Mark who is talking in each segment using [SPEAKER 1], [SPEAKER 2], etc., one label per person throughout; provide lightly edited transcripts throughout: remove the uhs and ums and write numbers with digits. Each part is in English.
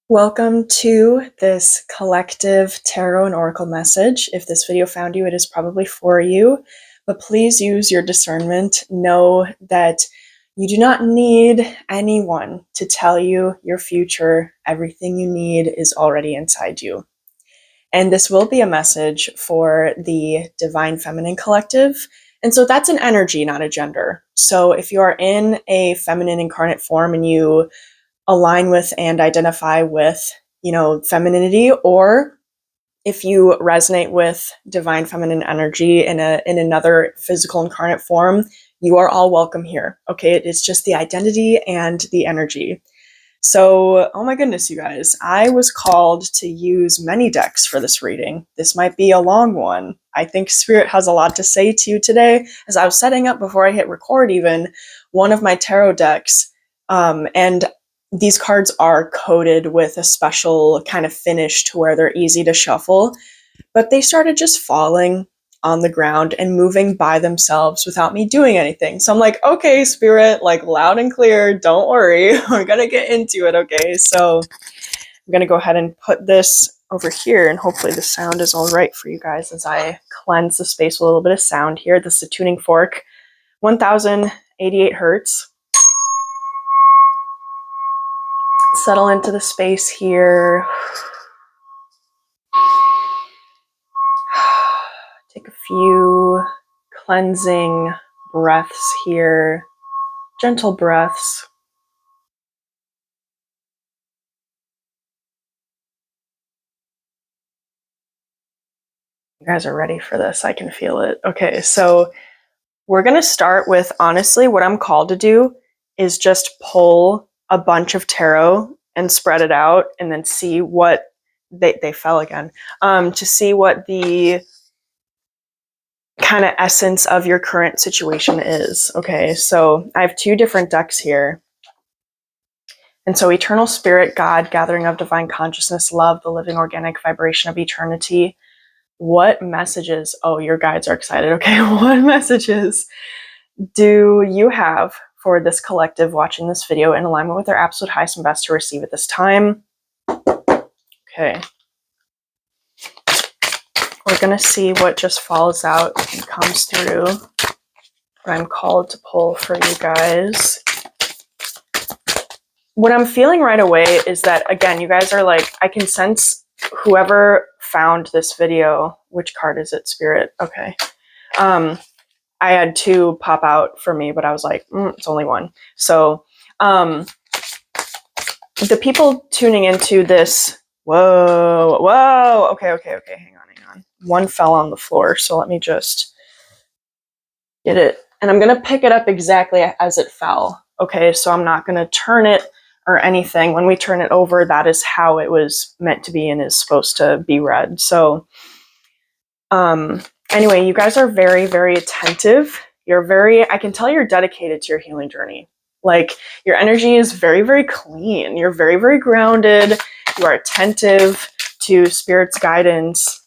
[SPEAKER 1] Welcome to this collective tarot and oracle message. If this video found you, it is probably for you, but please use your discernment. Know that you do not need anyone to tell you your future. Everything you need is already inside you. And this will be a message for the Divine Feminine Collective. And so that's an energy, not a gender. So if you are in a feminine incarnate form and you align with and identify with, femininity, or if you resonate with divine feminine energy in another physical incarnate form, you are all welcome here. Okay, it's just the identity and the energy. So, oh my goodness, you guys, I was called to use many decks for this reading. This might be a long one. I think Spirit has a lot to say to you today. As I was setting up before I hit record, even one of my tarot decks, and these cards are coated with a special kind of finish to where they're easy to shuffle, but they started just falling on the ground and moving by themselves without me doing anything. So I'm like, okay, Spirit, like loud and clear, don't worry, we're gonna get into it, okay? So I'm gonna go ahead and put this over here, and hopefully the sound is all right for you guys as I cleanse the space with a little bit of sound here. This is a tuning fork, 1088 hertz. Settle into the space here. Take a few cleansing breaths here, gentle breaths. You guys are ready for this. I can feel it. Okay, so we're going to start with, honestly, what I'm called to do is just pull a bunch of tarot and spread it out and then see what they fell again, to see what the kind of essence of your current situation is. Okay, so I have two different decks here. And so eternal spirit, God, gathering of divine consciousness, love, the living organic vibration of eternity. What messages, oh, your guides are excited. Okay, what messages do you have for this collective watching this video in alignment with their absolute highest and best to receive at this time? Okay. We're going to see what just falls out and comes through. What I'm called to pull for you guys. What I'm feeling right away is that, again, you guys are like, I can sense whoever found this video. Which card is it, Spirit? Okay. I had two pop out for me, but I was like, it's only one. So the people tuning into this, whoa. Okay. Hang on. One fell on the floor, so let me just get it. And I'm going to pick it up exactly as it fell. Okay, so I'm not going to turn it or anything. When we turn it over, that is how it was meant to be and is supposed to be read. So anyway, you guys are very, very attentive. I can tell you're dedicated to your healing journey. Like, your energy is very, very clean. You're very, very grounded. You are attentive to Spirit's guidance.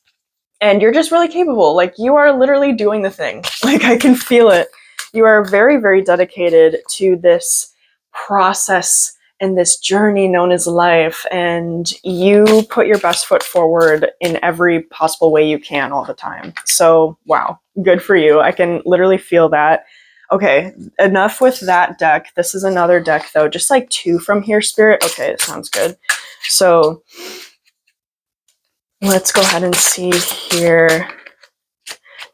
[SPEAKER 1] And you're just really capable. Like, you are literally doing the thing. Like, I can feel it. You are very, very dedicated to this process and this journey known as life. And you put your best foot forward in every possible way you can all the time. So, wow, good for you. I can literally feel that. Okay, enough with that deck. This is another deck, though. Just like two from here, Spirit. Okay, it sounds good. So let's go ahead and see here.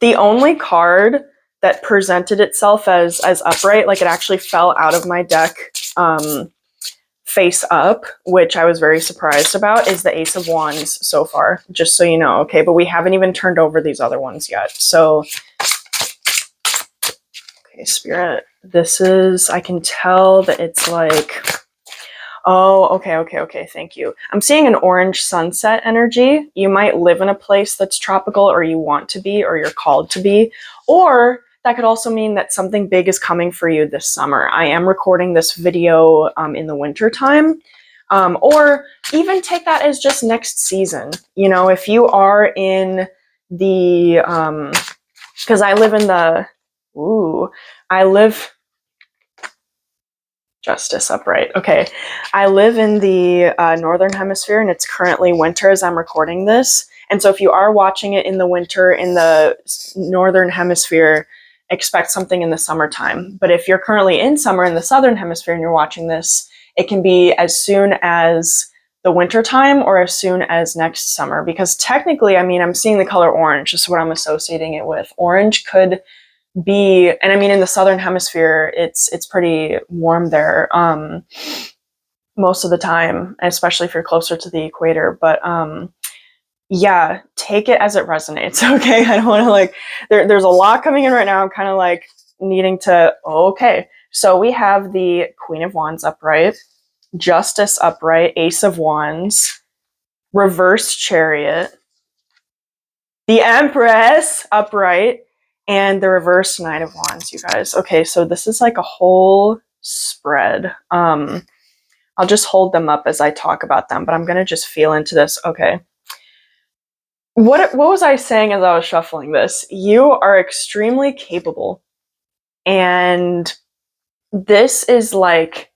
[SPEAKER 1] The only card that presented itself as upright, like it actually fell out of my deck face up, which I was very surprised about, is the Ace of Wands so far, just so you know. Okay, but we haven't even turned over these other ones yet. So, okay, Spirit, this is, I can tell that it's like, oh, okay, thank you. I'm seeing an orange sunset energy. You might live in a place that's tropical, or you want to be, or you're called to be, or that could also mean that something big is coming for you this summer. I am recording this video in the winter time, or even take that as just next season. You know, if you are in the, because I live in the, I live Justice upright. Okay. I live in the northern hemisphere and it's currently winter as I'm recording this. And so if you are watching it in the winter in the northern hemisphere, expect something in the summertime. But if you're currently in summer in the southern hemisphere and you're watching this, it can be as soon as the winter time or as soon as next summer. Because technically, I mean, I'm seeing the color orange, just what I'm associating it with. Orange could be, and I mean, in the southern hemisphere, it's pretty warm there most of the time, especially if you're closer to the equator. But yeah, take it as it resonates. Okay, I don't want to like. There's a lot coming in right now. I'm kind of like needing to. Okay, so we have the Queen of Wands upright, Justice upright, Ace of Wands, Reverse Chariot, the Empress upright, and the reverse Knight of Wands, you guys. Okay, so this is like a whole spread. I'll just hold them up as I talk about them, but I'm gonna just feel into this. Okay. What was I saying as I was shuffling this? You are extremely capable, and this is like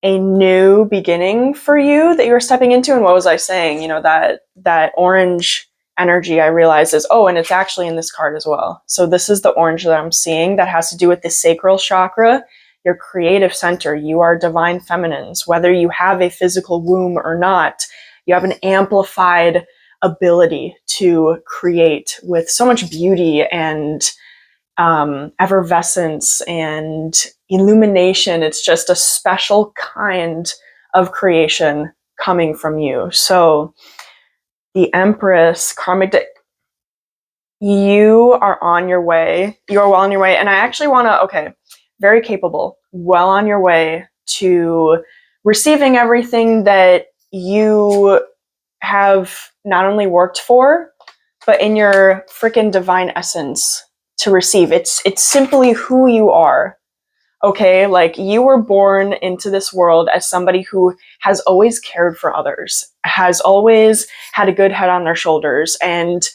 [SPEAKER 1] a new beginning for you that you're stepping into. And what was I saying? You know, that orange energy I realize is, oh, and it's actually in this card as well. So this is the orange that I'm seeing that has to do with the sacral chakra, your creative center. You are divine feminines, whether you have a physical womb or not. You have an amplified ability to create with so much beauty and effervescence and illumination. It's just a special kind of creation coming from you. So the Empress, karmic, you are on your way. You're well on your way. And I actually want to, okay, very capable, well on your way to receiving everything that you have not only worked for, but in your freaking divine essence to receive. It's simply who you are. Okay, like you were born into this world as somebody who has always cared for others, has always had a good head on their shoulders, and,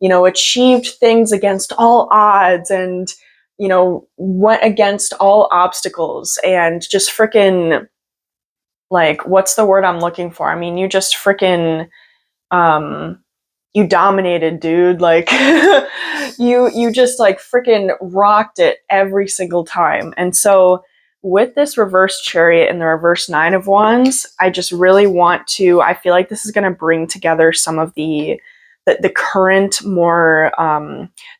[SPEAKER 1] you know, achieved things against all odds, and, you know, went against all obstacles, and just freaking, like, what's the word I'm looking for? I mean, you just freaking, you dominated, dude. Like you just like freaking rocked it every single time. And so with this reverse chariot and the reverse Nine of Wands, I just really want to, I feel like this is going to bring together some of the current more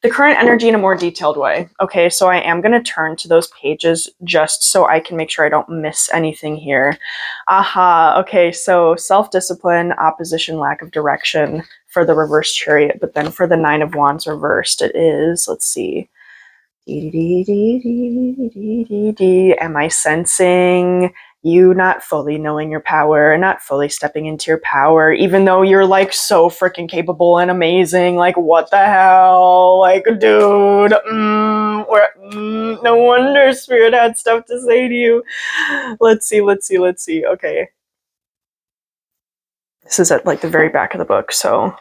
[SPEAKER 1] the current energy in a more detailed way. Okay, so I am going to turn to those pages just so I can make sure I don't miss anything here. Aha, okay, so self-discipline, opposition, lack of direction for the reverse chariot, but then for the Nine of Wands reversed, it is, let's see, am I sensing you not fully knowing your power, not fully stepping into your power, even though you're like so freaking capable and amazing? Like, what the hell? Like, dude, no wonder Spirit had stuff to say to you. Let's see. Okay. This is at like the very back of the book, so.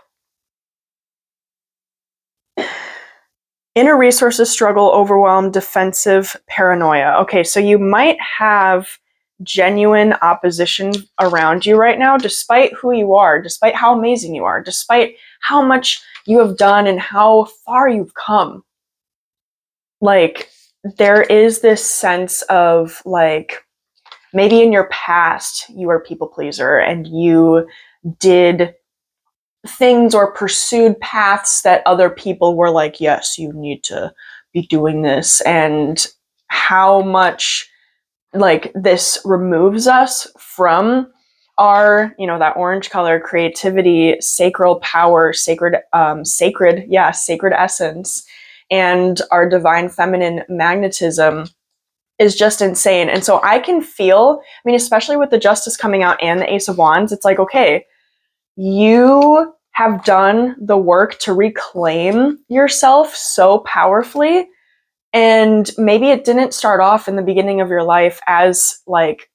[SPEAKER 1] Inner resources struggle, overwhelm, defensive, paranoia. Okay, so you might have genuine opposition around you right now, despite who you are, despite how amazing you are, despite how much you have done and how far you've come. Like, there is this sense of like, maybe in your past you were a people pleaser and you did things or pursued paths that other people were like, yes, you need to be doing this, and how much like this removes us from our, you know, that orange color, creativity, sacral power, sacred essence, and our divine feminine magnetism is just insane. And so I can feel, I mean, especially with the Justice coming out and the Ace of Wands, it's like, okay, you have done the work to reclaim yourself so powerfully. And maybe it didn't start off in the beginning of your life as like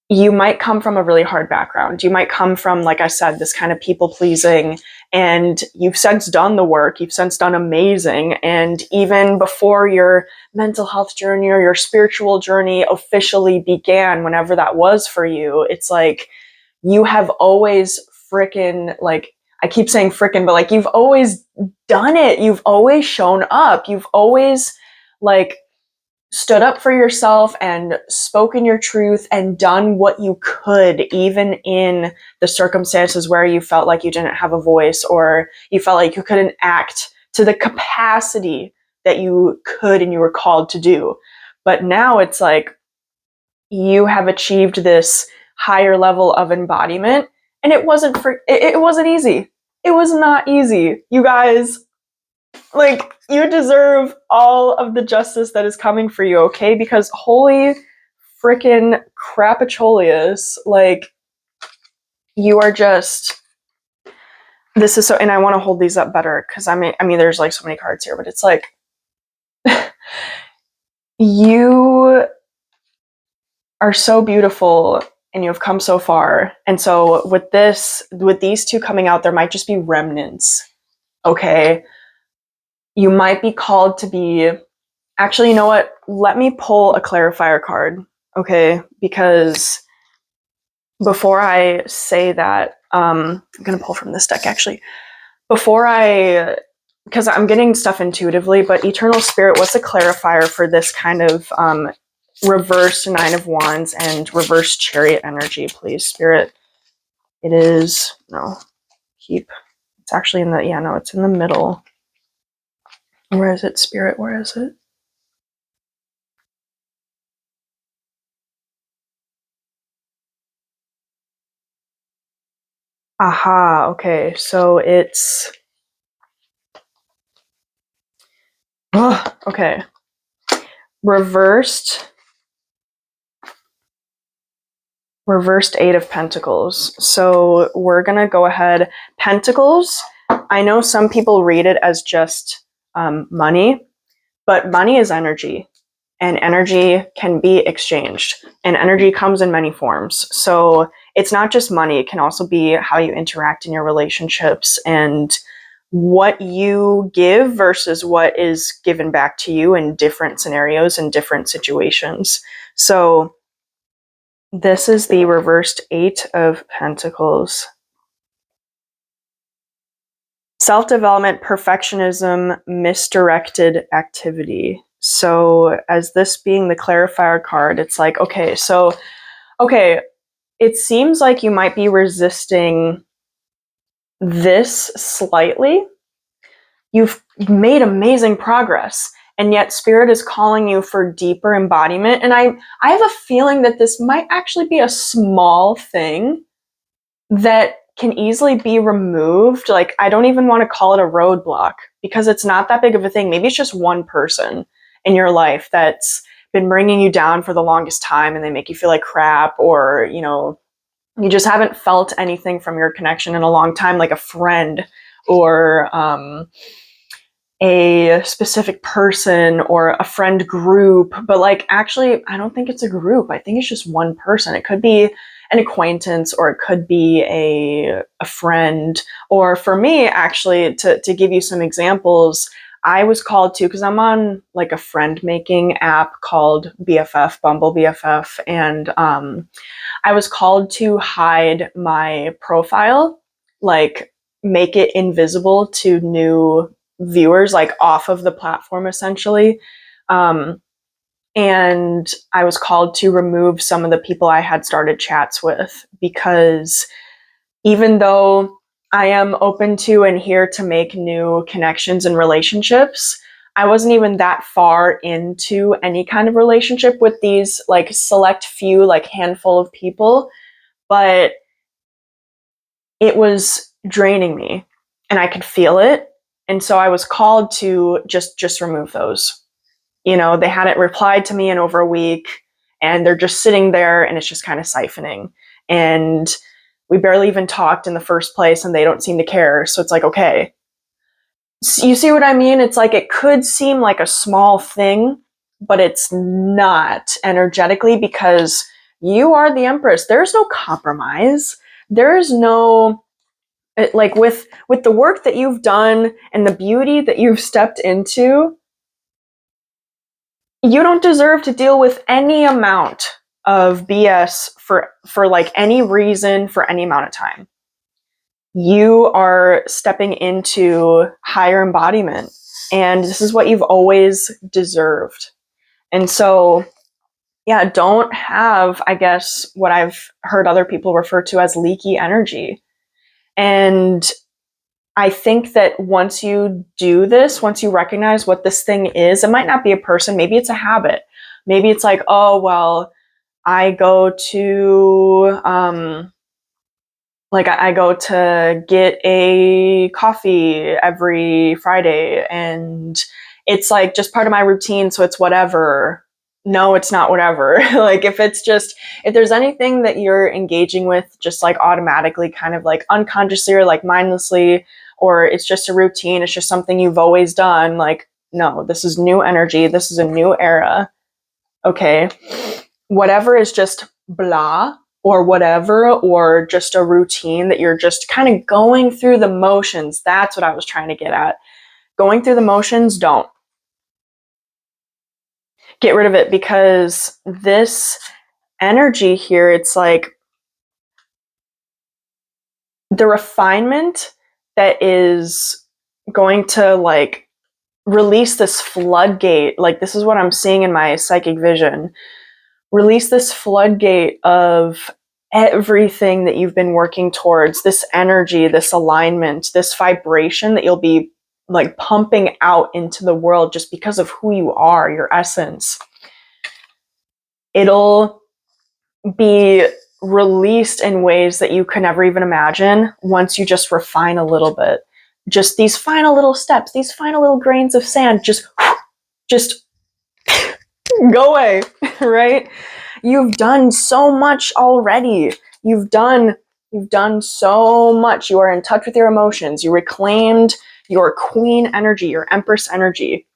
[SPEAKER 1] you might come from a really hard background. You might come from, like I said, this kind of people pleasing, and you've since done the work, you've since done amazing. And even before your mental health journey or your spiritual journey officially began, whenever that was for you, it's like you have always frickin', like, I keep saying frickin', but like, you've always done it. You've always shown up. You've always, like, stood up for yourself and spoken your truth and done what you could, even in the circumstances where you felt like you didn't have a voice or you felt like you couldn't act to the capacity that you could and you were called to do. But now it's like you have achieved this higher level of embodiment, and it wasn't easy. It was not easy. You guys, like, you deserve all of the justice that is coming for you, okay? Because holy freaking crapacholius, like, you are just, this is so, and I want to hold these up better, because I mean, there's like so many cards here, but it's like, you are so beautiful and you have come so far. And so with these two coming out, there might just be remnants, okay? You might be called to be, actually, you know what? Let me pull a clarifier card, okay? Because before I say that, I'm going to pull from this deck, actually. Because I'm getting stuff intuitively, but Eternal Spirit, what's a clarifier for this kind of reverse Nine of Wands and reverse Chariot energy, please, Spirit? It is, no, it's actually in the, yeah, no, it's in the middle. Where is it, Spirit? Where is it? Aha, okay, so it's, okay, reversed Eight of Pentacles. So we're gonna go ahead. Pentacles, I know some people read it as just money, but money is energy, and energy can be exchanged, and energy comes in many forms. So it's not just money, it can also be how you interact in your relationships and what you give versus what is given back to you in different scenarios and different situations. So this is the reversed Eight of Pentacles. Self-development, perfectionism, misdirected activity. So as this being the clarifier card, it's like, okay, it seems like you might be resisting this slightly. You've made amazing progress, and yet Spirit is calling you for deeper embodiment. And I have a feeling that this might actually be a small thing that can easily be removed. Like, I don't even want to call it a roadblock, because it's not that big of a thing. Maybe it's just one person in your life that's been bringing you down for the longest time, and they make you feel like crap, or, you know, you just haven't felt anything from your connection in a long time, like a friend or a specific person or a friend group. But like, actually, I don't think it's a group. I think it's just one person. It could be an acquaintance, or it could be a friend. Or for me, actually, to give you some examples, I was called to, because I'm on like a friend making app called BFF, Bumble BFF, and I was called to hide my profile, like make it invisible to new viewers, like off of the platform, essentially. And I was called to remove some of the people I had started chats with, because even though I am open to and here to make new connections and relationships, I wasn't even that far into any kind of relationship with these like select few, like handful of people, but it was draining me and I could feel it. And so I was called to just remove those. You know, they hadn't replied to me in over a week, and they're just sitting there, and it's just kind of siphoning. And we barely even talked in the first place, and they don't seem to care. So it's like, okay. You see what I mean? It's like, it could seem like a small thing, but it's not energetically, because You are the Empress. There's no compromise. There's no, like, with the work that you've done and the beauty that you've stepped into, you don't deserve to deal with any amount of BS for like any reason for any amount of time. You are stepping into higher embodiment, and this is what you've always deserved. And so, yeah, don't have, I guess, what I've heard other people refer to as leaky energy. And I think that once you do this, once you recognize what this thing is, it might not be a person, maybe it's a habit. Maybe it's like, oh, well, I go to, I go to get a coffee every Friday, and it's like just part of my routine, so it's whatever. No, it's not whatever. Like, if there's anything that you're engaging with just like automatically, kind of like unconsciously or like mindlessly, or it's just a routine, it's just something you've always done, like, no, this is new energy, this is a new era. Okay. Whatever is just blah or whatever, or just a routine that you're just kind of going through the motions. That's what I was trying to get at. Going through the motions, don't. Get rid of it, because this energy here, it's like the refinement that is going to like release this floodgate. Like, this is what I'm seeing in my psychic vision. Release this floodgate of everything that you've been working towards, this energy, this alignment, this vibration that you'll be like pumping out into the world just because of who you are, your essence. It'll be released in ways that you could never even imagine once you just refine a little bit. Just these final little steps, these final little grains of sand, just go away, right? You've done so much already. You've done so much. You are in touch with your emotions. You reclaimed your queen energy, your empress energy.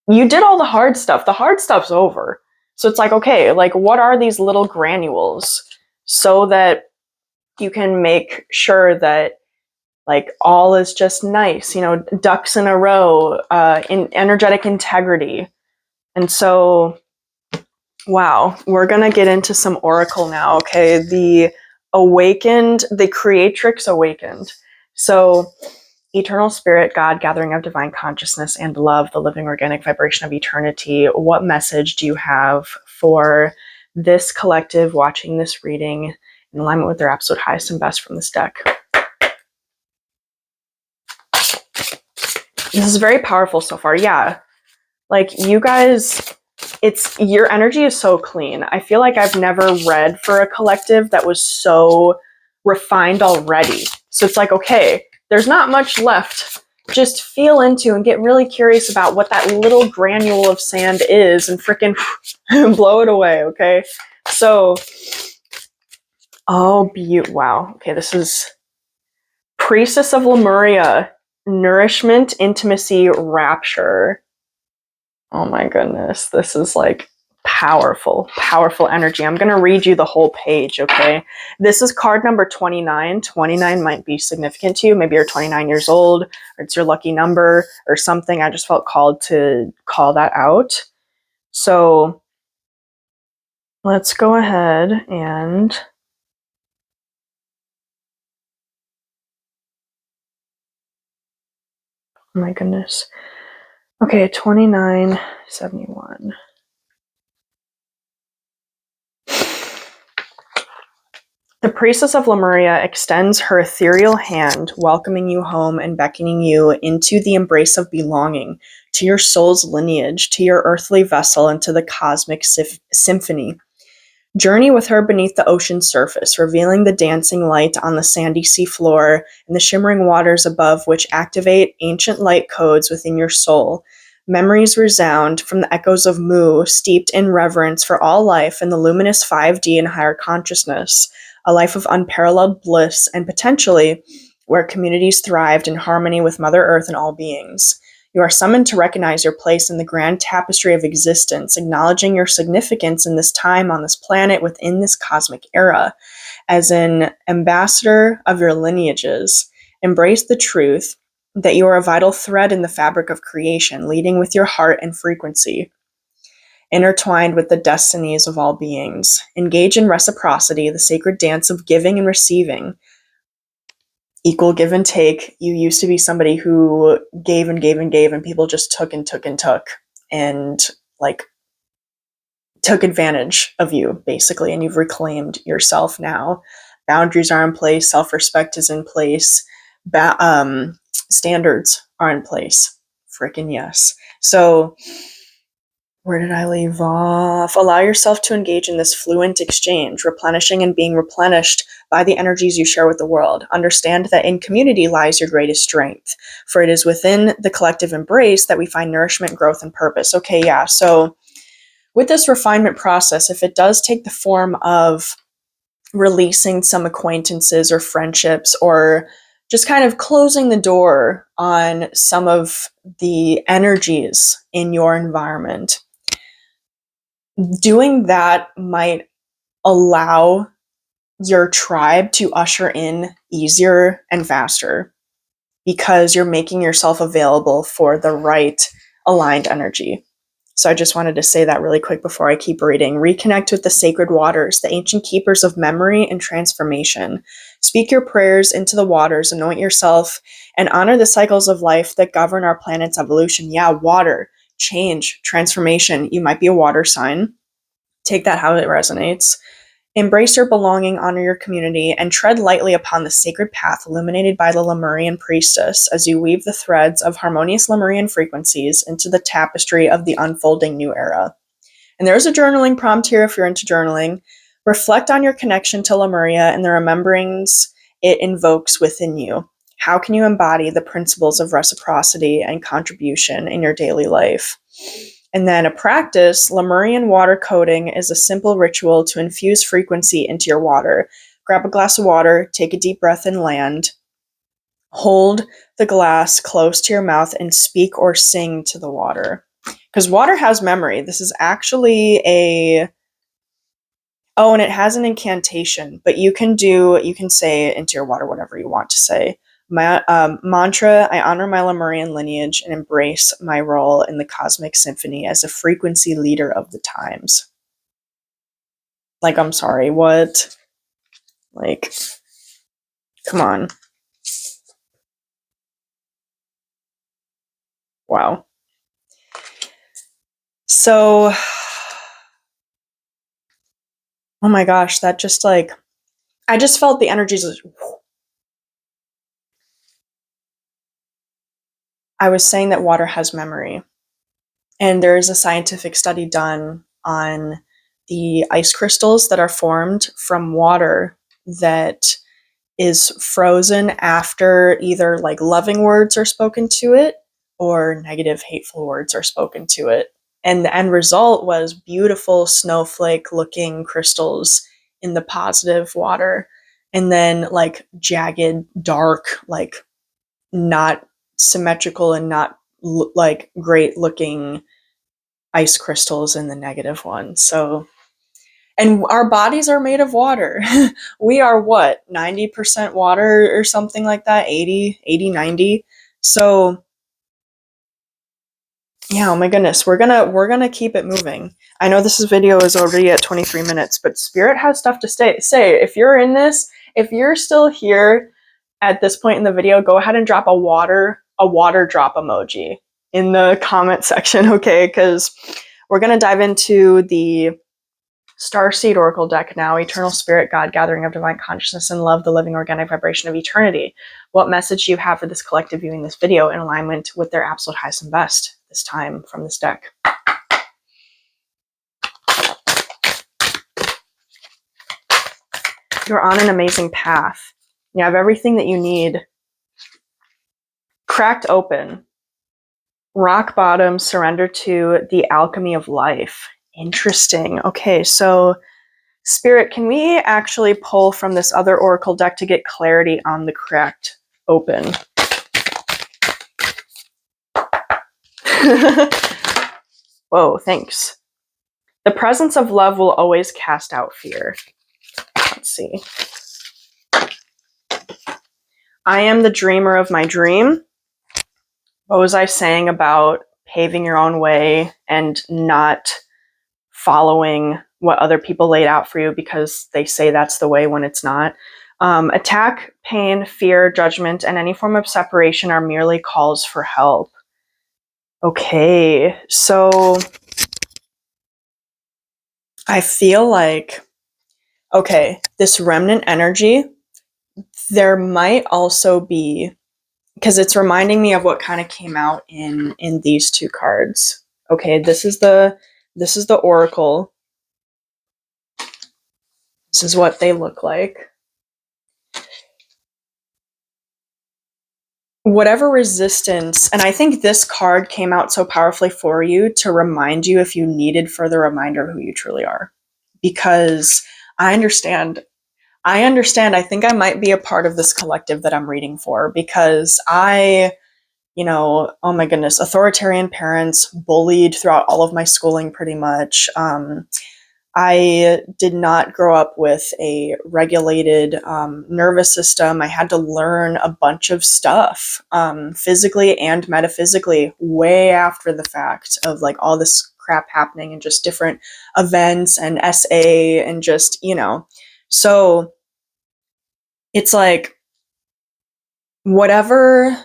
[SPEAKER 1] You did all the hard stuff. The hard stuff's over. So it's like, okay, like, what are these little granules so that you can make sure that like all is just nice, ducks in a row, in energetic integrity. And so, wow, we're going to get into some oracle now, okay? The creatrix awakened. So, eternal spirit, God, gathering of divine consciousness and love, the living organic vibration of eternity, what message do you have for this collective watching this reading in alignment with their absolute highest and best from this deck? This is very powerful so far. Yeah. Like, you guys, your energy is so clean. I feel like I've never read for a collective that was so refined already. So it's like, okay, there's not much left. Just feel into and get really curious about what that little granule of sand is and freaking blow it away, okay? So, wow. Okay, this is Priestess of Lemuria. Nourishment, intimacy, rapture. Oh my goodness, this is like powerful energy. I'm going to read you the whole page, okay? This is card number 29. 29 might be significant to you. Maybe you're 29 years old, or it's your lucky number or something. I just felt called to call that out. So let's go ahead and oh my goodness. Okay, 2971. The Priestess of Lemuria extends her ethereal hand, welcoming you home and beckoning you into the embrace of belonging, to your soul's lineage, to your earthly vessel, and to the cosmic symphony. Journey with her beneath the ocean's surface, revealing the dancing light on the sandy seafloor and the shimmering waters above, which activate ancient light codes within your soul. Memories resound from the echoes of Mu, steeped in reverence for all life and the luminous 5D and higher consciousness, a life of unparalleled bliss and potentially where communities thrived in harmony with Mother Earth and all beings. You are summoned to recognize your place in the grand tapestry of existence, acknowledging your significance in this time on this planet within this cosmic era. As an ambassador of your lineages, embrace the truth that you are a vital thread in the fabric of creation, leading with your heart and frequency, intertwined with the destinies of all beings. Engage in reciprocity, the sacred dance of giving and receiving. Equal give and take. You used to be somebody who gave and gave and gave, and people just took and took and took, and like took advantage of you, basically, and you've reclaimed yourself now. Boundaries are in place, self-respect is in place, standards are in place. Freaking yes. So where did I leave off? Allow yourself to engage in this fluent exchange, replenishing and being replenished by the energies you share with the world. Understand that in community lies your greatest strength, for it is within the collective embrace that we find nourishment, growth, and purpose. Okay, yeah, so with this refinement process, if it does take the form of releasing some acquaintances or friendships, or just kind of closing the door on some of the energies in your environment, doing that might allow your tribe to usher in easier and faster, because you're making yourself available for the right aligned energy. So I just wanted to say that really quick before I keep reading. Reconnect with the sacred waters, the ancient keepers of memory and transformation. Speak your prayers into the waters, anoint yourself, and honor the cycles of life that govern our planet's evolution. Yeah, water, change, transformation. You might be a water sign. Take that how it resonates. Embrace your belonging, honor your community, and tread lightly upon the sacred path illuminated by the Lemurian priestess as you weave the threads of harmonious Lemurian frequencies into the tapestry of the unfolding new era. And there's a journaling prompt here if you're into journaling. Reflect on your connection to Lemuria and the rememberings it invokes within you. How can you embody the principles of reciprocity and contribution in your daily life? And then a practice, Lemurian water coding is a simple ritual to infuse frequency into your water. Grab a glass of water, take a deep breath and land. Hold the glass close to your mouth and speak or sing to the water. Because water has memory. This is actually and it has an incantation, but you can say into your water whatever you want to say. My mantra, I honor my Lemurian lineage and embrace my role in the cosmic symphony as a frequency leader of the times. Like, I'm sorry, what? Like, come on. Wow. So, oh my gosh, that just like, I just felt the energies. I was saying that water has memory. And there is a scientific study done on the ice crystals that are formed from water that is frozen after either like loving words are spoken to it or negative, hateful words are spoken to it. And the end result was beautiful snowflake looking crystals in the positive water. And then like jagged, dark, like not symmetrical and not like great looking ice crystals in the negative one. So, and our bodies are made of water. We are what, 90% water or something like that, 80, 90. So yeah, oh my goodness, we're gonna keep it moving. I know this video is already at 23 minutes, but Spirit has stuff to say. If you're in this, if you're still here at this point in the video, go ahead and drop a water drop emoji in the comment section, okay? Because we're gonna dive into the Starseed Oracle deck now. Eternal Spirit, God, gathering of divine consciousness and love, the living organic vibration of eternity. What message do you have for this collective viewing this video in alignment with their absolute highest and best this time from this deck? You're on an amazing path. You have everything that you need. Cracked open. Rock bottom, surrender to the alchemy of life. Interesting. Okay, so Spirit, can we actually pull from this other oracle deck to get clarity on the cracked open? Whoa, thanks. The presence of love will always cast out fear. Let's see. I am the dreamer of my dream. What was I saying about paving your own way and not following what other people laid out for you because they say that's the way when it's not? Attack, pain, fear, judgment, and any form of separation are merely calls for help. Okay, so I feel like, okay, this remnant energy, there might also be, because it's reminding me of what kind of came out in these two cards. Okay, this is the oracle. This is what they look like. Whatever resistance, and I think this card came out so powerfully for you to remind you, if you needed further reminder, who you truly are. Because I understand. I think I might be a part of this collective that I'm reading for, because oh my goodness, authoritarian parents, bullied throughout all of my schooling pretty much. I did not grow up with a regulated nervous system. I had to learn a bunch of stuff, physically and metaphysically, way after the fact of like all this crap happening and just different events and SA and just, so it's like whatever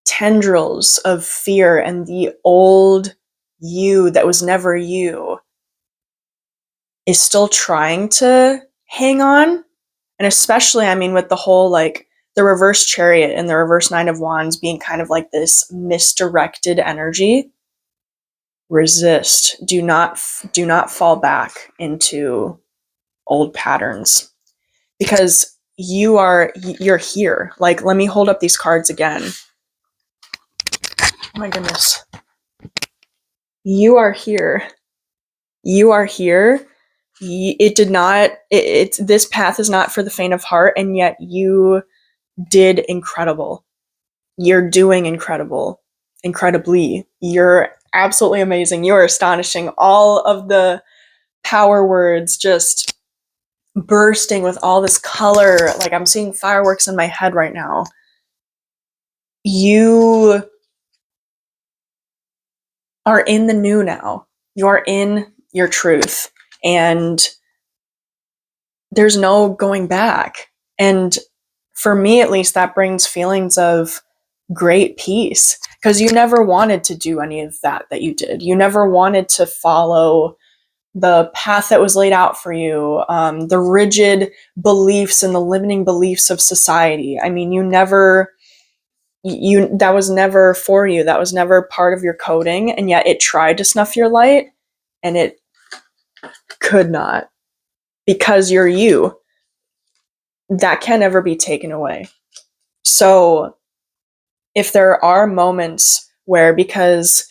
[SPEAKER 1] tendrils of fear and the old you that was never you is still trying to hang on. And especially, I mean, with the whole like the reverse chariot and the reverse 9 of wands being kind of like this misdirected energy. Resist. Do not fall back into old patterns, because you're here. Like, let me hold up these cards again. Oh my goodness. You are here. You are here. This path is not for the faint of heart, and yet you did incredible. You're doing incredibly. You're absolutely amazing. You're astonishing. All of the power words just bursting with all this color. Like, I'm seeing fireworks in my head right now. You are in the new now. You are in your truth. And there's no going back. And for me, at least, that brings feelings of great peace, because you never wanted to do any of that you did. You never wanted to follow the path that was laid out for you, the rigid beliefs and the limiting beliefs of society. I mean, that was never for you. That was never part of your coding, and yet it tried to snuff your light, and it could not, because you're you. That can never be taken away. So if there are moments where, because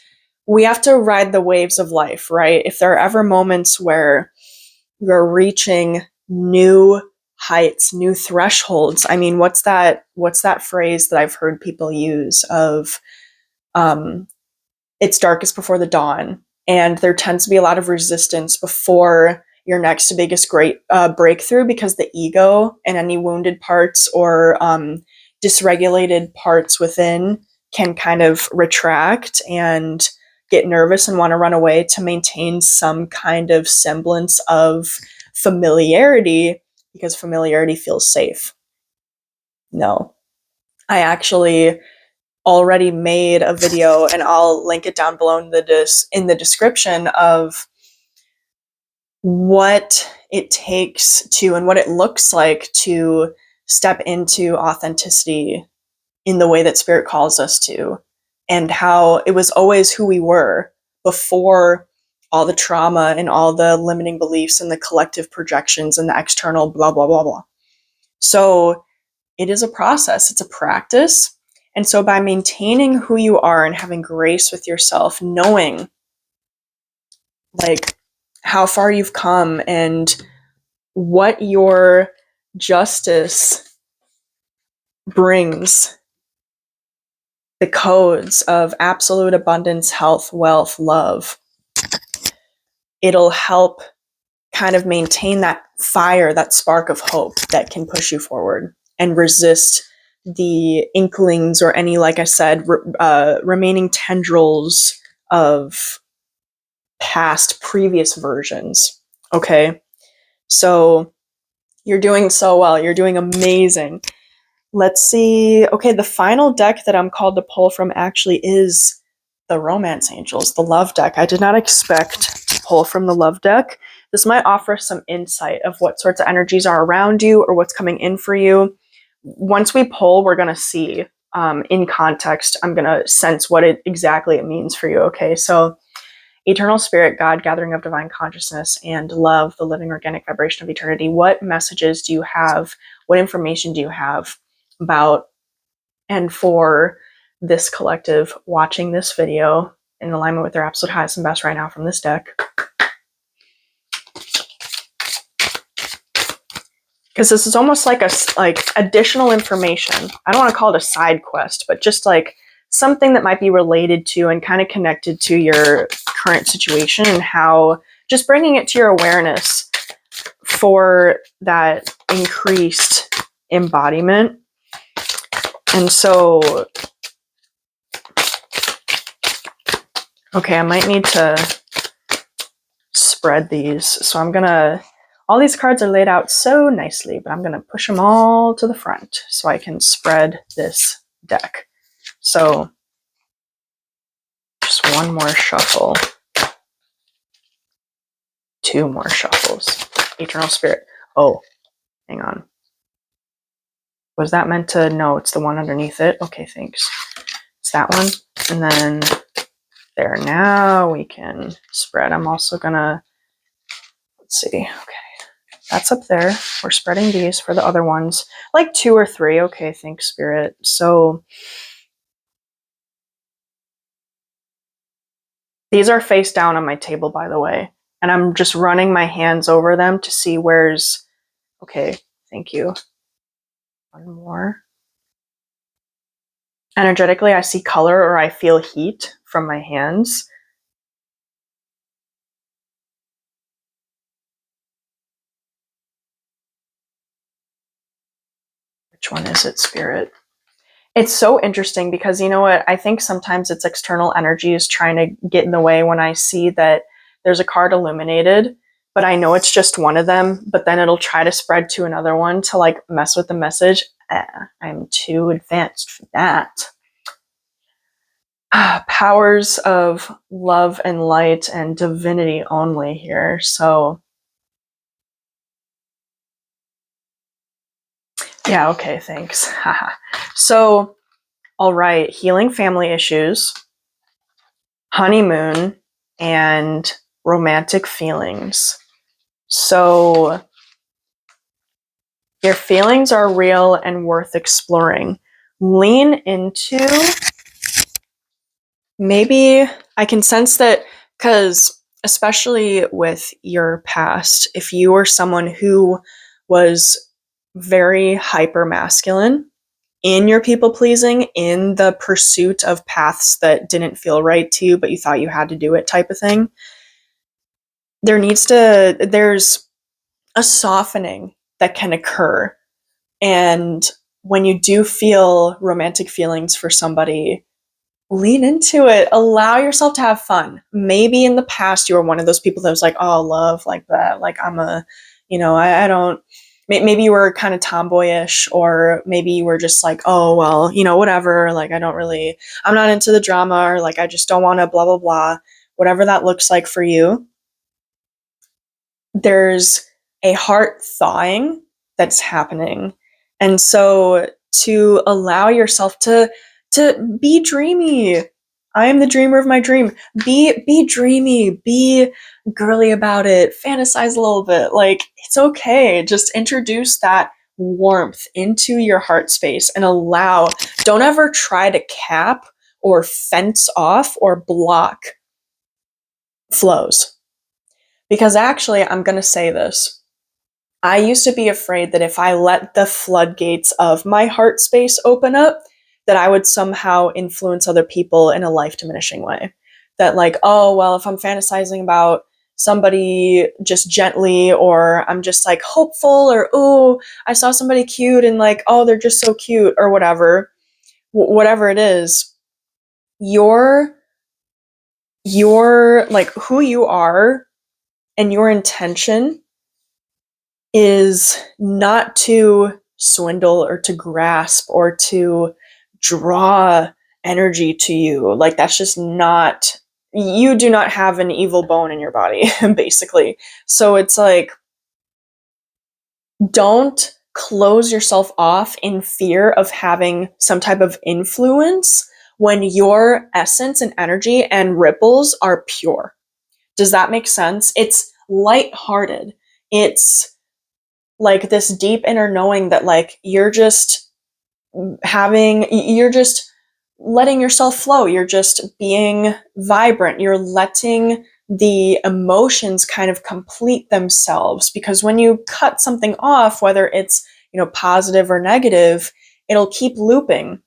[SPEAKER 1] we have to ride the waves of life, right? If there are ever moments where you're reaching new heights, new thresholds, I mean, what's that phrase that I've heard people use of, it's darkest before the dawn, and there tends to be a lot of resistance before your next biggest great breakthrough, because the ego and any wounded parts or dysregulated parts within can kind of retract and get nervous and want to run away to maintain some kind of semblance of familiarity, because familiarity feels safe. No, I actually already made a video, and I'll link it down below in the description, of what it takes to, and what it looks like to step into authenticity in the way that Spirit calls us to, and how it was always who we were before all the trauma and all the limiting beliefs and the collective projections and the external blah, blah, blah, blah. So it is a process. It's a practice. And so by maintaining who you are and having grace with yourself, knowing like how far you've come and what your justice brings, the codes of absolute abundance, health, wealth, love. It'll help kind of maintain that fire, that spark of hope that can push you forward and resist the inklings or any, like I said, remaining tendrils of previous versions. Okay, so you're doing so well. You're doing amazing. Let's see. Okay, the final deck that I'm called to pull from actually is the Romance Angels, the Love deck. I did not expect to pull from the Love deck. This might offer some insight of what sorts of energies are around you or what's coming in for you. Once we pull, we're going to see in context. I'm going to sense what exactly it means for you. Okay, so Eternal Spirit, God, gathering of divine consciousness, and love, the living organic vibration of eternity. What messages do you have? What information do you have about and for this collective watching this video in alignment with their absolute highest and best right now from this deck? Because this is almost like additional information. I don't want to call it a side quest, but just like something that might be related to and kind of connected to your current situation, and how just bringing it to your awareness for that increased embodiment. And so, okay, I might need to spread these. So I'm gonna, all these cards are laid out so nicely, but I'm gonna push them all to the front so I can spread this deck. So just one more shuffle, two more shuffles. Eternal Spirit. Oh, hang on. Was that meant to? No, it's the one underneath it. Okay, thanks. It's that one. And then there. Now we can spread. I'm also gonna, let's see. Okay, that's up there. We're spreading these for the other ones. Like 2 or 3. Okay, thanks, Spirit. So these are face down on my table, by the way. And I'm just running my hands over them to see where's, okay, thank you. One more. Energetically, I see color or I feel heat from my hands. Which one is it, Spirit? It's so interesting because, you know what, I think sometimes it's external energies trying to get in the way when I see that there's a card illuminated, but I know it's just one of them, but then it'll try to spread to another one to like mess with the message. I'm too advanced for that. Powers of love and light and divinity only here. So yeah, okay, thanks. So, all right, healing family issues, honeymoon, and romantic feelings. So your feelings are real and worth exploring. Lean into, maybe I can sense that, because especially with your past, if you were someone who was very hyper masculine in your people pleasing, in the pursuit of paths that didn't feel right to you, but you thought you had to do it type of thing, there's a softening that can occur. And when you do feel romantic feelings for somebody, lean into it. Allow yourself to have fun. Maybe in the past you were one of those people that was like, oh, love like that. Like I'm a, I don't, maybe you were kind of tomboyish, or maybe you were just like, oh, well, whatever. Like, I'm not into the drama, or like, I just don't want to blah, blah, blah. Whatever that looks like for you, there's a heart thawing that's happening. And so to allow yourself to be dreamy. I am the dreamer of my dream. Be dreamy, be girly about it, fantasize a little bit. Like, it's okay. Just introduce that warmth into your heart space and don't ever try to cap or fence off or block flows. Because actually, I'm going to say this. I used to be afraid that if I let the floodgates of my heart space open up, that I would somehow influence other people in a life diminishing way. That like, oh, well, if I'm fantasizing about somebody just gently, or I'm just like hopeful, or oh, I saw somebody cute and like, oh, they're just so cute, or whatever, whatever it is, your like who you are and your intention is not to swindle or to grasp or to draw energy to you. Like that's just not, you do not have an evil bone in your body, basically. So it's like, don't close yourself off in fear of having some type of influence when your essence and energy and ripples are pure. Does that make sense? It's lighthearted. It's like this deep inner knowing that like you're just letting yourself flow. You're just being vibrant. You're letting the emotions kind of complete themselves, because when you cut something off, whether it's, positive or negative, it'll keep looping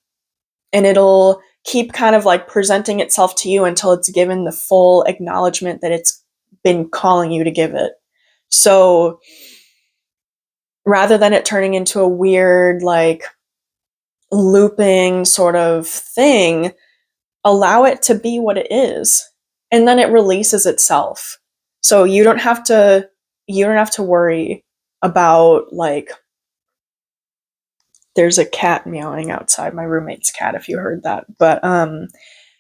[SPEAKER 1] and it'll keep kind of like presenting itself to you until it's given the full acknowledgement that it's been calling you to give it. So rather than it turning into a weird, like, looping sort of thing, allow it to be what it is, and then it releases itself. So you don't have to worry about, like, there's a cat meowing outside, my roommate's cat, if you heard that. But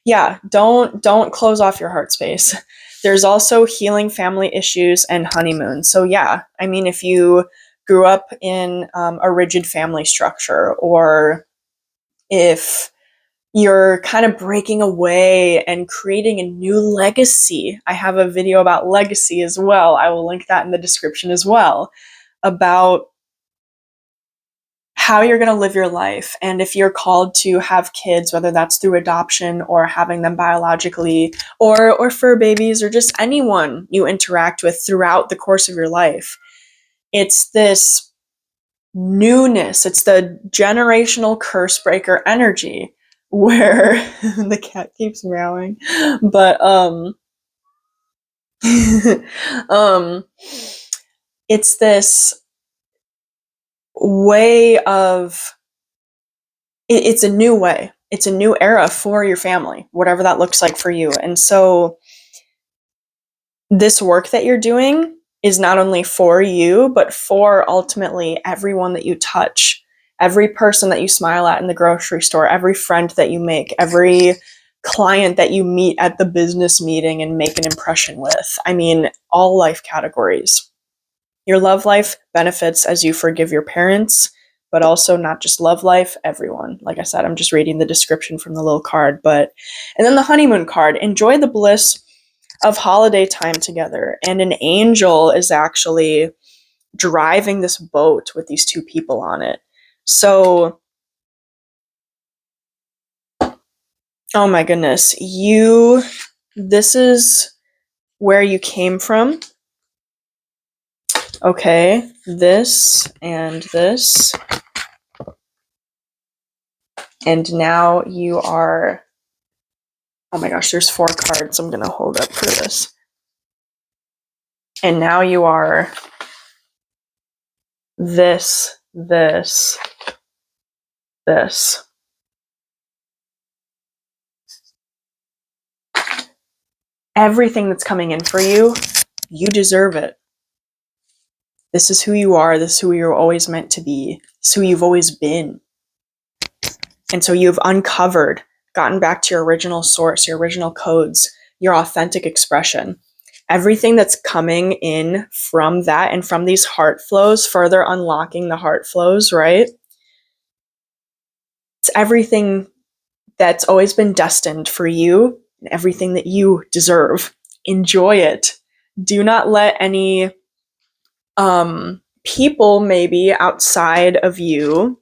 [SPEAKER 1] yeah, don't close off your heart space. There's also healing family issues and honeymoon. So yeah, I mean, if you grew up in a rigid family structure, or if you're kind of breaking away and creating a new legacy. I have a video about legacy as well. I will link that in the description as well, about how you're going to live your life. And if you're called to have kids, whether that's through adoption or having them biologically, or fur babies, or just anyone you interact with throughout the course of your life, it's this newness. It's the generational curse breaker energy where the cat keeps meowing, but it's this way of, it's a new way. It's a new era for your family, whatever that looks like for you. And so this work that you're doing is not only for you, but for ultimately everyone that you touch, every person that you smile at in the grocery store, every friend that you make, every client that you meet at the business meeting and make an impression with. I mean, all life categories. Your love life benefits as you forgive your parents, but also not just love life, everyone. Like I said, I'm just reading the description from the little card. And then the honeymoon card, enjoy the bliss of holiday time together. And an angel is actually driving this boat with these two people on it. So, oh my goodness, this is where you came from. Okay, this and this. And now you are, oh my gosh, there's 4 cards I'm going to hold up for this. And now you are this. Everything that's coming in for you, you deserve it. This is who you are. This is who you're always meant to be. This is who you've always been. And so you've uncovered, gotten back to your original source, your original codes, your authentic expression. Everything that's coming in from that and from these heart flows, further unlocking the heart flows, right? It's everything that's always been destined for you and everything that you deserve. Enjoy it. Do not let any people maybe outside of you,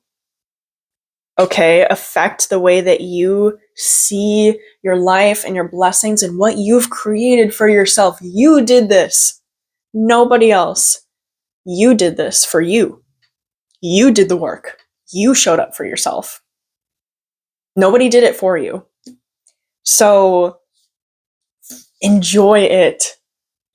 [SPEAKER 1] okay, affect the way that you see your life and your blessings and what you've created for yourself. You did this. Nobody else. You did this for you. You did the work. You showed up for yourself. Nobody did it for you. So enjoy it.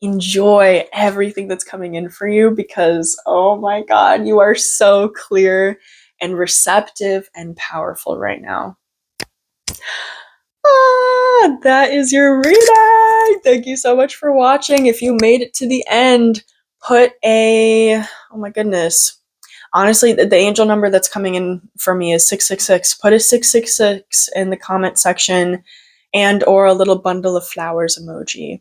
[SPEAKER 1] Enjoy everything that's coming in for you, because, oh my God, you are so clear and receptive and powerful right now. That is your reading. Thank you so much for watching. If you made it to the end, put a, oh my goodness. Honestly, the angel number that's coming in for me is 666. Put a 666 in the comment section, and or a little bundle of flowers emoji.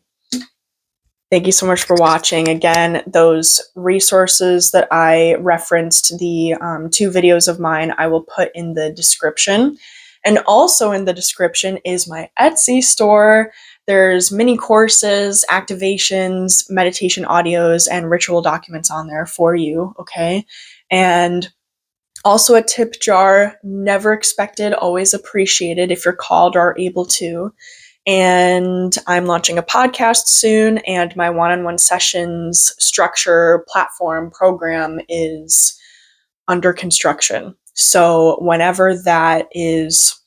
[SPEAKER 1] Thank you so much for watching. Again, those resources that I referenced, the 2 videos of mine, I will put in the description. And also in the description is my Etsy store. There's mini courses, activations, meditation audios, and ritual documents on there for you, okay? And also a tip jar, never expected, always appreciated if you're called or are able to. And I'm launching a podcast soon, and my one-on-one sessions structure, platform, program is under construction. So whenever that is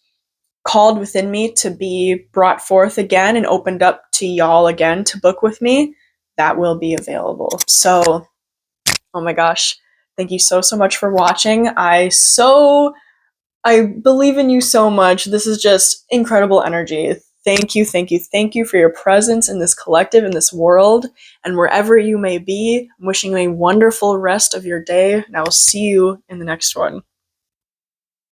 [SPEAKER 1] called within me to be brought forth again and opened up to y'all again to book with me, that will be available. So, oh my gosh, thank you so much for watching. I believe in you so much. This is just incredible energy. Thank you, thank you, thank you for your presence in this collective, in this world, and wherever you may be. I'm wishing you a wonderful rest of your day, and I will see you in the next one.